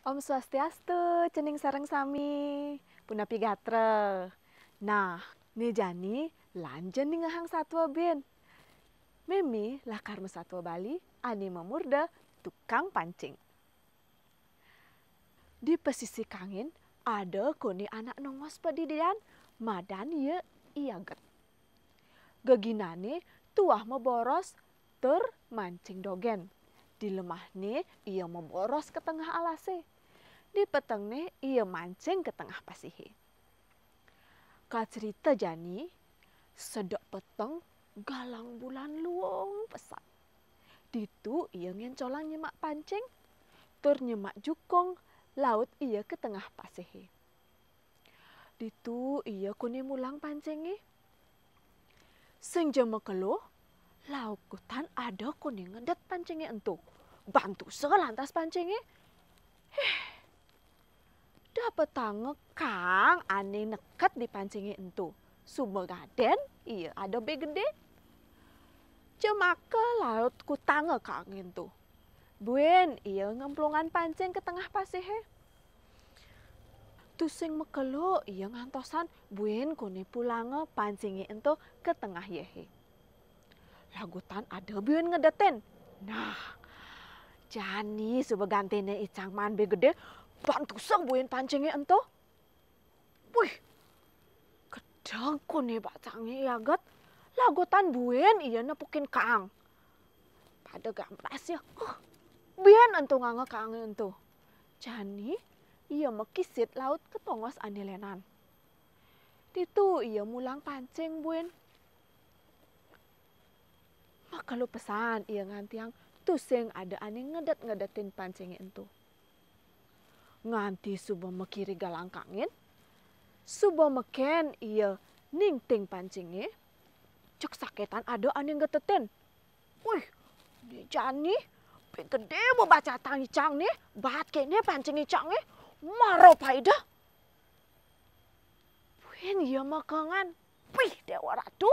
Om Swastiastu, cening sareng sami, punapi gatre. Nah, nih Jani, lanjen nih ngahang satwa bin. Memi lakar satwa Bali, ani memurda tukang pancing. Di pesisir kangin, ada koni anak nongos pedidian, madan ye iaget. Geginane tuah meboros ter mancing dogen. Di lemahne ia memboros ke tengah alase. Di petengne ia mancing ke tengah pasihe. Ka cerita Jani, sedok peteng galang bulan luong pesat. Ditu ia ngencolang nyemak pancing, tur nyemak jukong laut ia ke tengah pasihe. Ditu ia kuni mulang pancingi. Sing jema keluh, lauk kutan ada kuni ngedet pancingi entu. Bantu selantas pancingi. Dapat tange kang ane neket di pancingi entu. Sumegaden iya ada begede. Cemaka laut ku tange kang entu. Buen iya ngemplungan pancing ke tengah pasihe. Tusing mekelo iya ngantosan buen kuni pulange pancingi entu ke tengah yehe. Lagutan ada buen ngedetin. Nah, Jani subegantene icang man begede bantu sang buen pancingi entu. Wih, kedang kuni bacangi iaget. Lagutan buen iya nepukin kang. Pada gampras ya. Buen entu ngange kang entu. Jani ia mekisit laut ketongos andilenan. Ditu ia mulang pancing buen. Maka lu pesan ia ngantiang tusing ada ane ngedet-ngedetin pancingnya entu. Nganti subuh mekiri galang kangin. Subuh meken ia ningting pancingnya. Cek saketan ada ane ngetetin. Wih, di Jani gede mau baca tang icang nih. Bat kene pancing icang nih. Maro paidah. Buen ia makangan. Wih, dewa ratu.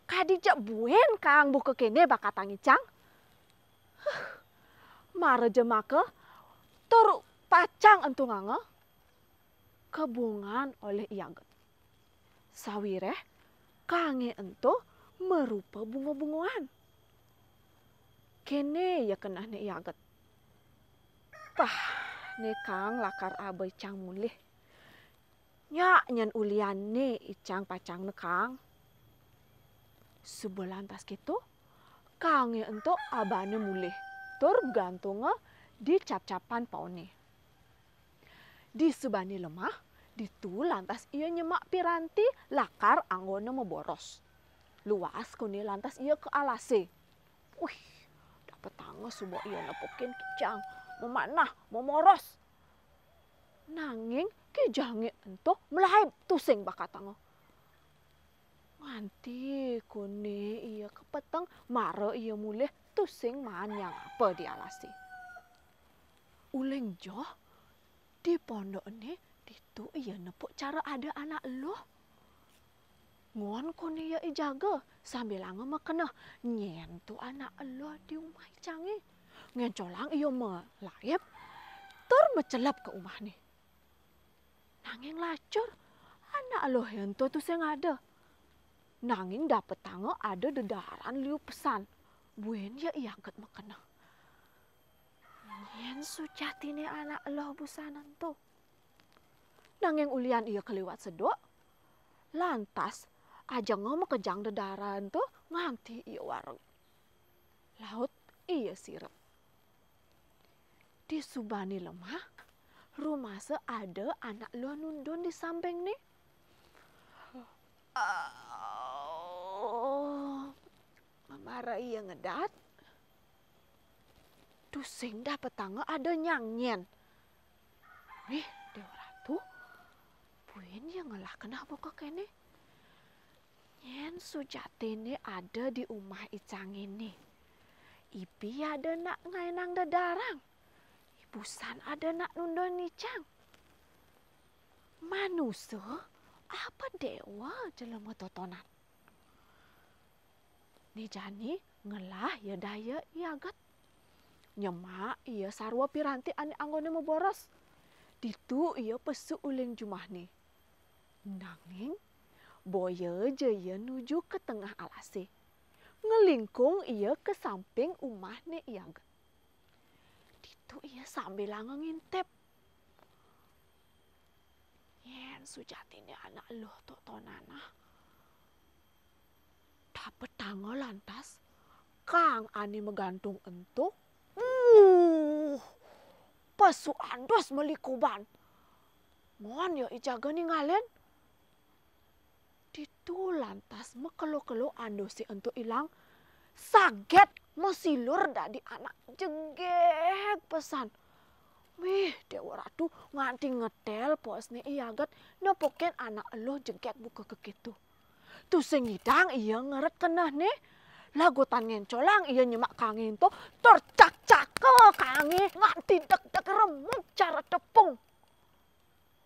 Kadijak buen kang buka kene bakatang icang. Mara jemaka tur pacang entu ngange kebungan oleh iaget. Sawireh kange entu merupa bunga-bunguan. Kene ya kena ne iaget. Pah, ne kang lakar abai cang mulih. Nyak nyan ulian ne icang pacang ne kang. Sebelantas gitu, kange entu abane mulih. Tur gantunga di cap-capan paone. Di subani lemah, ditu lantas ia nyemak piranti lakar anggone meboros. Luas kuni lantas ia ke alase. Wih, dapat tangan subuh ia nepukin kicang. Memanah, memoros. Nanging kijangi ento melahip tusing bakatanga. Nganti kuni ia kepeteng mara ia mulih tusing man yang apa di alasi. Uleng joh di pondok ini ditu ia nepuk cara ada anak loh. Ngon kuni ia ijaga sambil angga makena nyen tu anak loh di rumah canggih. Ngencolang ia melayap tur mecelap ke rumah ni. Nanging lacur anak loh yang tu sing ada. Nanging dapet tangga ada dedaran liu pesan. Buen ya iaget makena. Nyen sujati ni anak loh busanan tu. Nanging ulian ia keliwat sedok. Lantas aja ngomong kejang dedaran tu nganti ia wareng. Laut iya sirep. Di subani lemah, rumah ada anak loh nundun di samping nih. Marah iya ngedat. Tusing dapat tangga ada nyangnya. Wih, Dewa Ratu. Buen yang ngelah kenapa kok kene? Nyen sujati ini ada di rumah icang ini. Ipi ada nak ngainang dedarang. Ibusan ada nak nundon icang. Manusia apa dewa jelema totonan? Ni Jani ngelah ya daya iaget. Nyemak ia sarwa piranti ane anggone boros. Ditu ia pesu uling jumahne. Nanging boya je ia nuju ke tengah alase. Ngelingkung ia ke samping umahne Iaget. Ditu ia sambil ngintip. Yen sujatine anak eluh tok tonana. Dapet tangga lantas kang ani megantung entuk. Pesu andos melikuban. Mon ya ijaga ningalen. Ditu lantas mekelo-kelo andos si entuk ilang. Saget mesilur dadi anak jegek pesan. Wih, Dewa Ratu nganti ngedel posne Iaget nepoken anak eluh jegek buka kekitu. Tu sing ngidang iya ngeret kenah nih. Lagotan ngencolang iya nyemak kangin to tercak-cake kange nganti deg-deg remuk cara tepung.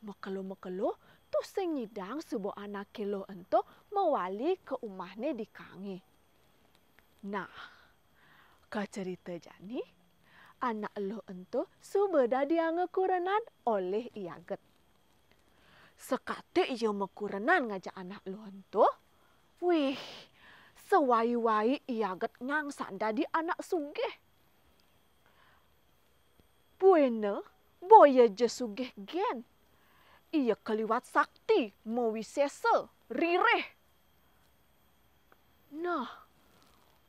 Mekelo-mekelo tu sing ngidang sebuah anak kilo ento mewali ke umahne di kange. Nah, ke cerita jani anak eluh ento subeda dia ngekurenan oleh Iaget. Sekate ia mekurenan ngajak anak eluh ento. Wih, sewai-wai Iaget ngangsan dadi anak sugih. Buene boya je sugih gen. Ia keliwat sakti mewisesa rireh. Nah,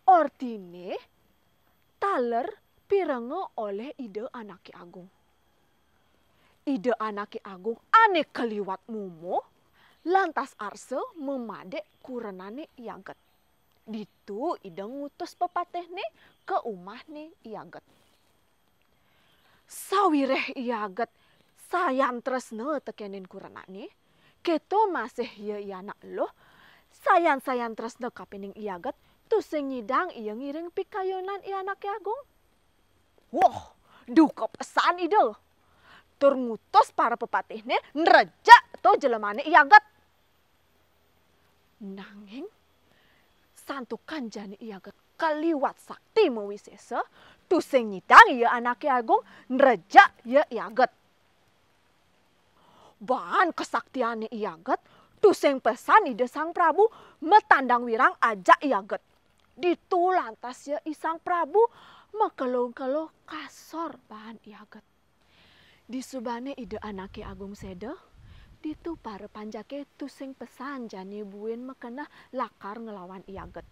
ortine taler pirenga oleh ide anake agung. Ide anake agung ane keliwat mumo lantas arse memadek kurenane Iaget. Ditu ide ngutus pepatehne ke umahne Iaget. Sawireh Iaget sayan tresne tekenin kurenane. Keto masih ia anak eluh. Sayan tresne kapening Iaget. Tu sing ngidang ia ngiring pikayonan ia anake agung. Wah, duka pesan ide. Terngutus para pepatihne nrejak to jelemane Iaget. Nanging santukan jani Iaget kaliwat sakti mewisesa. Tu sing ngidang ia anake agung nrejak ia Iaget. Bahan kesaktiane Iaget, tu sing pesan ide Sang Prabu metandang wirang ajak Iaget. Ditu lantas ya Isang Prabu mekelo-kelo kasor bahan Iaget. Disubane ide anake agung seda, ditu para panjake tu sing pesan jani buen mekenah lakar ngelawan Iaget.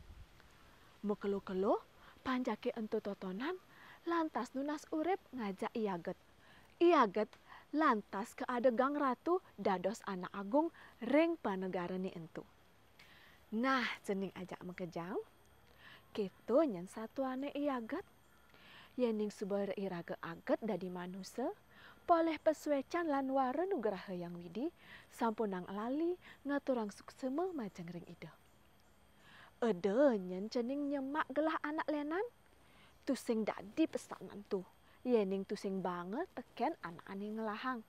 Mekelo-kelo panjake ento totonan lantas nunas urip ngajak Iaget. Iaget lantas ke adegang ratu dados anak agung ring panegarane entu. Nah, cening ajak mekejang. Keto nyen satuane Iaget. Yening sebar iraga aget dadi manusia. Poleh pesuecan lan ware nugraha yang widi. Sampunang lali ngaturang suksema majeng ring ida. Ede nyen cening nyemak gelah anak lenan. Tu sing dadi pesanan tu. Yening tu sing banget teken anak ane ngelahang.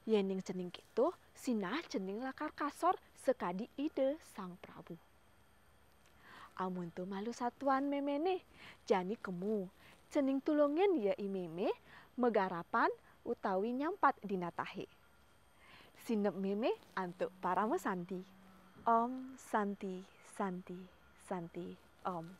Yening cening gitu sinah cening lakar kasor sekadi ide Sang Prabu. Amun tu malu satuan memene jani kemu cening tulungin ya imeme megarapan utawi nyampat dinatahe. Sinep meme antuk para mesanti. Om Santi Santi Santi Om.